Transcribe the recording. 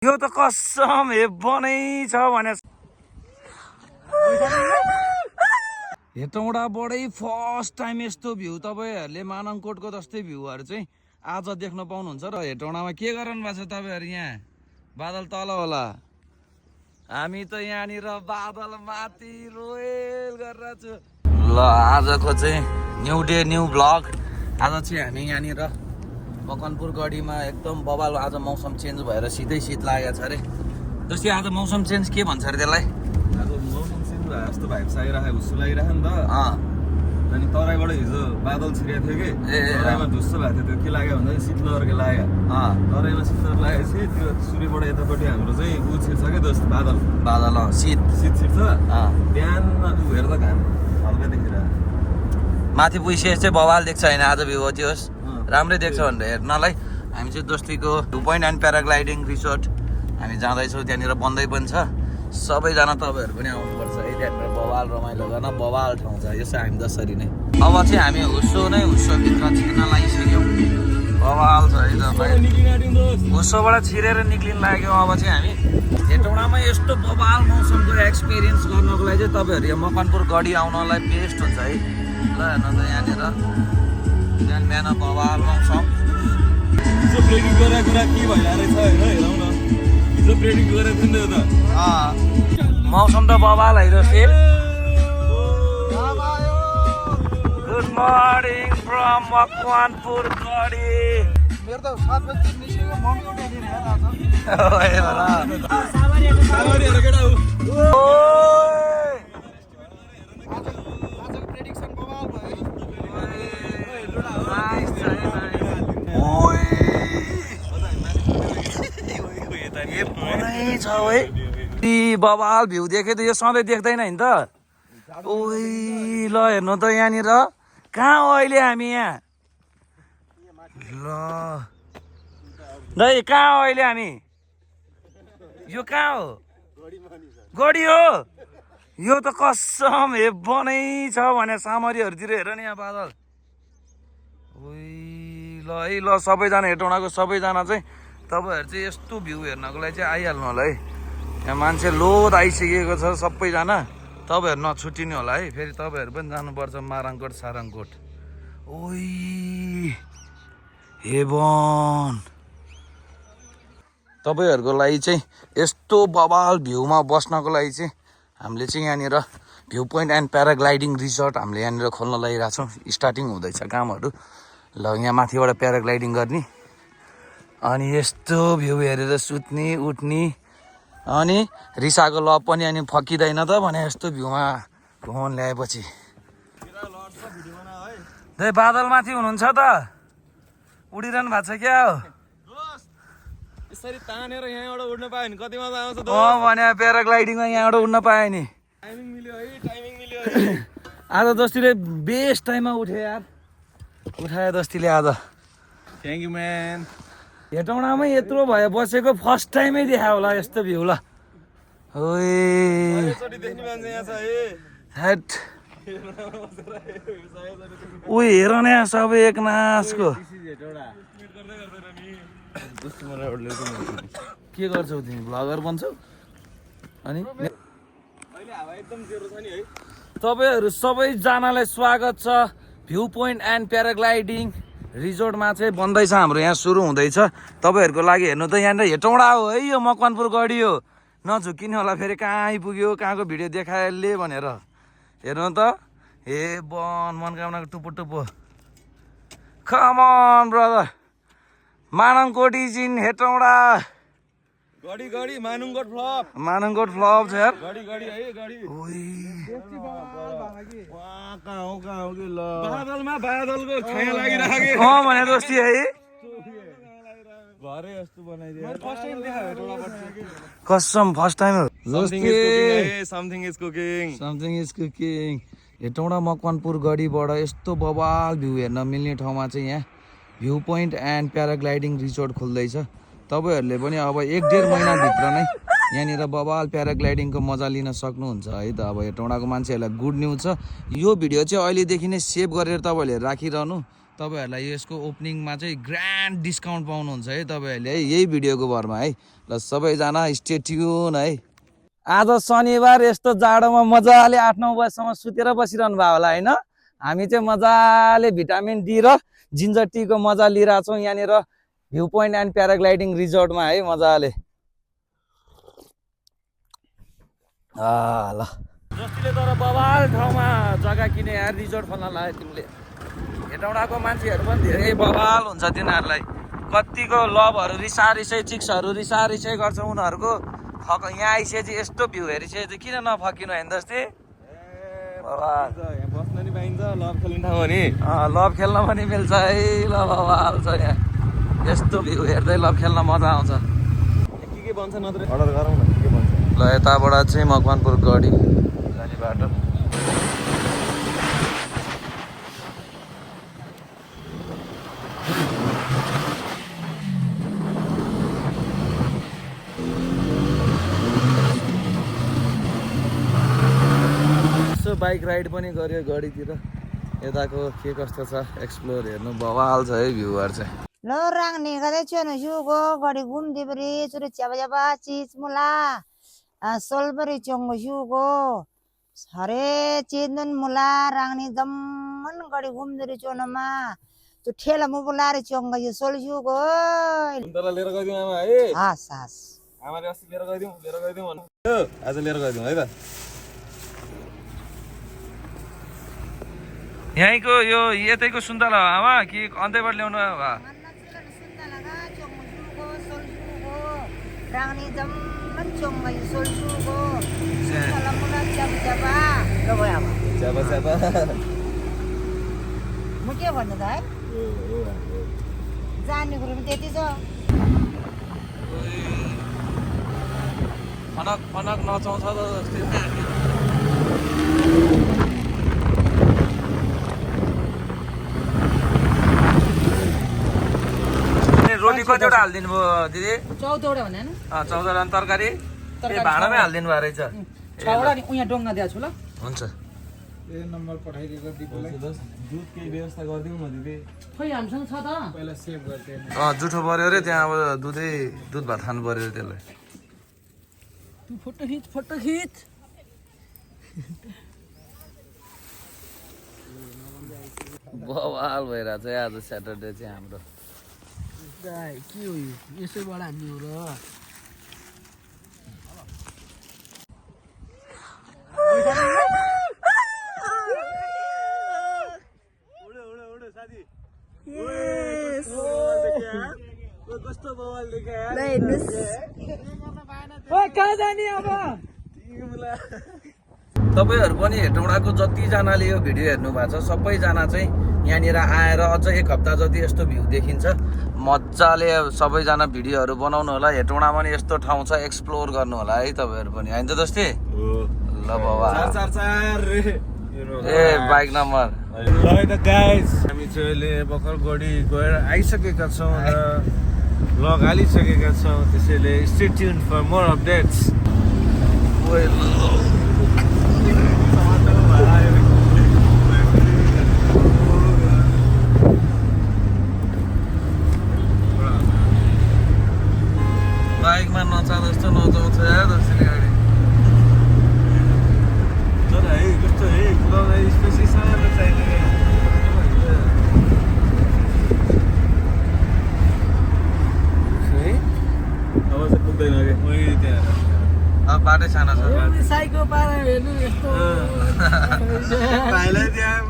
यो त कसम हेबनै छ भने हेटौँडाबाटै फर्स्ट टाइम यस्तो भ्यू तपाईँहरूले मानङकोटको जस्तै भ्यूहरू चाहिँ आज देख्न पाउनुहुन्छ। र हेटौँडामा के गरिरहनु भएको छ तपाईँहरू? यहाँ बादल तल होला, हामी त यहाँनिर बादल माथि रोयल गरेर छु। ल आजको चाहिँ न्यू डे न्यू भ्लग। आज चाहिँ हामी यहाँनिर मकनपुर गढीमा एकदम बबाल। आज मौसम चेन्ज भएर सिधै शीत लागेको छ अरे। जस्तै आज मौसम चेन्ज के भन्छ अरे त्यसलाई? आज मौसम चेन्ज भयो जस्तो भाइब्स आइरहेको, हुस्सु लागिरहेको नि त। अनि तराईबाट हिजो बादल छिरेको थियो कि, तराईमा धुस्सो भएको थियो। त्यो के लाग्यो भन्दा शीतलहरको लाग्यो। तराईमा शीतलहर लागेपछि त्यो सूर्यबाट यतापट्टि हाम्रो चाहिँ ऊ छिर्छ क्या दोस्त, बादल बादल शीत छिर्छ। बिहानमा ऊ हेर्दा घाम हल्का देखिरहेको, माथि पुगिसके चाहिँ बवाल देख्छ होइन। आज भ्यू होती होस् राम्रै देख्छ भनेर हेर्नलाई हामी चाहिँ दोस्तीको 2.9 प्याराग्लाइडिङ रिसोर्ट हामी जाँदैछौँ। त्यहाँनिर बन्दै पनि छ। सबैजना तपाईँहरू पनि आउनुपर्छ है। त्यहाँनिर बवाल रमाइलो गर्न बवाल ठाउँ छ। यसो हामी जसरी नै अब चाहिँ हामी हुस्सोभित्र छिर्न लागिसक्यौँ। बवाल छ है तपाईँ। हुस्सोबाट छिरेर निक्लिन लाग्यो। अब चाहिँ हामी हेटौँडामा यस्तो बवाल मौसमको एक्सपिरियन्स गर्नको लागि चाहिँ तपाईँहरू यहाँ मकनपुर गढी आउनलाई बेस्ट हुन्छ है। ल हेर्नु त यहाँनिर बिहान बिहान बवाल मौसम। हिजो प्रेडिक्ट गरेको कुरा के भइरहेको रहेछ होइन, हेरौँ न। हिजो प्रेडिक्ट गरेको थियो नि त। मौसम त बवाल है। गुड मर्निङ फ्रम मकवानपुर गढी। मेरो त 7 बजे निस्केको, मम्मी उठाइदिने यार आज। सावरीहरू केटा हो। आजको प्रेडिक्सन बवाल भयो। बवाल भ्यू देखे त यो सधैँ देख्दैन नि त। ओइ ल हेर्नु त यहाँनिर कहाँ हो अहिले हामी यहाँ? ल दाइ कहाँ हो अहिले हामी? यो कहाँ हो? गढी हो। यो त कसम हेबनै छ भने सामरीहरूतिर हेर नि यहाँ बादल। ओइ ल है ल सबैजना हेटौँडाको सबैजना चाहिँ तपाईँहरू चाहिँ यस्तो भ्यू हेर्नको लागि चाहिँ आइहाल्नु होला है। यहाँ मान्छे लोद आइसकेको छ सबैजना। तपाईँहरू नछुट्टिनु होला है। फेरि तपाईँहरू पनि जानुपर्छ माराङकोट सारङकोट। ओइ हेभन तपाईँहरूको लागि चाहिँ यस्तो बवाल भ्यूमा बस्नको लागि चाहिँ हामीले चाहिँ यहाँनिर view point and paragliding resort हामीले यहाँनिर खोल्न लागिरहेको छौँ। स्टार्टिङ हुँदैछ कामहरू। ल यहाँ माथिबाट प्याराग्लाइडिङ गर्ने अनि यस्तो भ्यू हेरेर सुत्ने उठ्ने अनि रिसाको लभ पनि अनि फकिँदैन त भने यस्तो भ्यूमा घुमाउन ल्याएपछि। त्यही बादलमाथि हुनुहुन्छ त? उडिरहनु भएको छ क्या हो? यसरी तानेर यहाँबाट उड्न पायो भने कति मजा आउँछ त। भने प्याराग्लाइडिङमा यहाँबाट उड्न पायो नि। टाइमिङ मिल्यो है, टाइमिङ मिल्यो है। आज दोस्तीले बेस्ट टाइममा उठे यार। उठायो दोस्तीले आज। Thank you man. हेटौँडामै यत्रो भयो बसेको फर्स्ट टाइमै देखायो होला यस्तो भ्यू। ल ओइ देख्ने मान्छे यहाँ छ है। हेट उयो हेर न यहाँ सबै एकनासको। के गर्छौ तिमी? भ्लगर बन्छौ? अनि तपाईँहरू सबैजनालाई स्वागत छ भ्यू पोइन्ट एन्ड प्याराग्लाइडिङ रिजोर्टमा चाहिँ बन्दैछ हाम्रो। यहाँ सुरु हुँदैछ। तपाईँहरूको लागि हेर्नु त यहाँनिर हेटौँडा हो है। यो मकवानपुर गढी हो। नझुकिने होला फेरि कहाँ आइपुग्यो कहाँको भिडियो देखाएले भनेर। हेर्नु त हे बन मनकामनाको टुप्पो टुप्पो। Come on brother. Manangkot is in Hetauda. गढी गढी मानुङकोट फ्लप। मानङकोट फ्लप छ यार। गढी गढी है गढी। ओइ वाह कहाँ हो कि ल। बादलमा बादलको छाया लागिरहेको। भने दोस्ती है। घरै जस्तो बनाइदियो। मैले फर्स्ट टाइम देखायो हेटौँडाबाट। कसम फर्स्ट टाइम हो। Something is cooking. Something is cooking. Hetauda Makwanpur गढीबाट यस्तो बवाल भ्यू हेर्न मिल्ने ठाउँमा चाहिँ यहाँ view point and paragliding resort खोल्दैछ। तपाईँहरूले पनि अब 1-1.5 महिनाभित्र नै यहाँनिर बवाल प्याराग्लाइडिङको मजा लिन सक्नुहुन्छ है त। अब हेटौँडाको मान्छेहरूलाई गुड न्युज छ। यो भिडियो चाहिँ अहिलेदेखि नै सेभ गरेर तपाईँहरूले राखिरहनु। तपाईँहरूलाई यसको ओपनिङमा चाहिँ ग्रान्ड डिस्काउन्ट पाउनुहुन्छ है तपाईँहरूले है यही भिडियोको भरमा है ल सबैजना स्टे ट्युन है आज शनिबार यस्तो जाडोमा मजाले 8-9 बजीसम्म सुतेर बसिरहनु भयो होला होइन हामी चाहिँ मजाले भिटामिन डी र जिन्जर टीको मजा लिइरहेको छौँ यहाँनिर भ्यू पोइन्ट एन्ड प्याराग्लाइडिङ रिजोर्टमा है मजाले ल जतिले तर बवाल ठाउँमा जग्गा किने यार रिजोर्ट खोल्न लाग्यो तिमीले हेटौँडाको मान्छेहरू पनि धेरै बवाल हुन्छ तिनीहरूलाई कतिको लभहरू रिसाइ चिक्सहरू रिसाइ गर्छ उनीहरूको यहाँ आइसकेपछि यस्तो भ्यू हेरिसकेपछि किन नफकिनु होइन जस्तै बस्न नि पाइन्छ लभ खेल्ने ठाउँ हो नि लभ खेल्न पनि मिल्छ है ल बवाल छ यहाँ यस्तो भ्यू हेर्दै लभ खेल्न मजा आउँछ के बन्छ नत्र अर्डर गरौँ न के बन्छ ल यताबाट चाहिँ मकवानपुर गढी जाने बाटो यसो बाइक राइड पनि गऱ्यो गढीतिर यताको के कस्तो छ एक्सप्लोर हेर्नु बवाल छ है भ्यूहरू चाहिँ Lo rang ni kada chuan hugo gari gum di beri suri chaba chaba cheese mula sol beri chong hugo hare chindun mula rang ni zaman gari gum di chuan ma tu thela mu bula ri chong ga sol hugo सुन्तला लिएर गइदिउँ आमा है has has आमाले अस्ति लिएर गइदिउँ भन्नु आज लिएर गइदिउँ है त यहीँको यो यतैको सुन्तला हो आमा कि अन्त्यबाट ल्याउनु भयो rang ni zaman chong ga sol hugo thela mula chaba chaba lo gaya ma Siapa siapa? mu ke भन्नु त है जाने कुरो पनि त्यति छ फनक फनक नचाउँछ त जस्तै रोटी कतिवटा हालिदिनु भयो दिदी 14 वटा भने हैन 14 तरकारी ए भाँडामै हालिदिनु भयो रहेछ 6 वटा नि उहाँ डोङ्गा दिएको छु ल हुन्छ ए नम्बर पठाइदिएको दिदीलाई दुध केही व्यवस्था गरिदिउँ न दिदी खै हामीसँग छ त पहिला सेभ गर्थे जुठो पर्यो अरे त्यहाँ अब दुध भात खानु पर्यो अरे त्यसलाई तु फोटो खिच बवाल भइरहेको छ आज स्याटरडे चाहिँ हाम्रो गाई के हो यो यसैबाट हामी हो र तपाईँहरू पनि हेटौँडाको जतिजनाले यो भिडियो हेर्नु भएको छ सबैजना चाहिँ यहाँनिर आएर अझ 1 हप्ता जति यस्तो भ्यू देखिन्छ मजाले सबैजना भिडियोहरू बनाउनु होला हेटौँडामा पनि यस्तो ठाउँ छ एक्सप्लोर गर्नु होला है तपाईँहरू पनि होइन त जस्तै ल बाबा 444 ए बाइक नम्बर ल त गाइस हामी चाहिँ अहिले भर्खर गढी गएर आइसकेका छौँ र भ्लग हालिसकेका छौँ त्यसैले stay tune for more updates बाइकमा नचा जस्तो नचाउँछ यार जसरी गाडी तर है कस्तो है कुदाउँदा स्पेसै सानो चाहिने है अब चाहिँ पुग्दैन कि मैले त्यहाँ अब बाटै सानो छ साइको पारा हेर्नु यस्तो भाइलाई त्यहाँ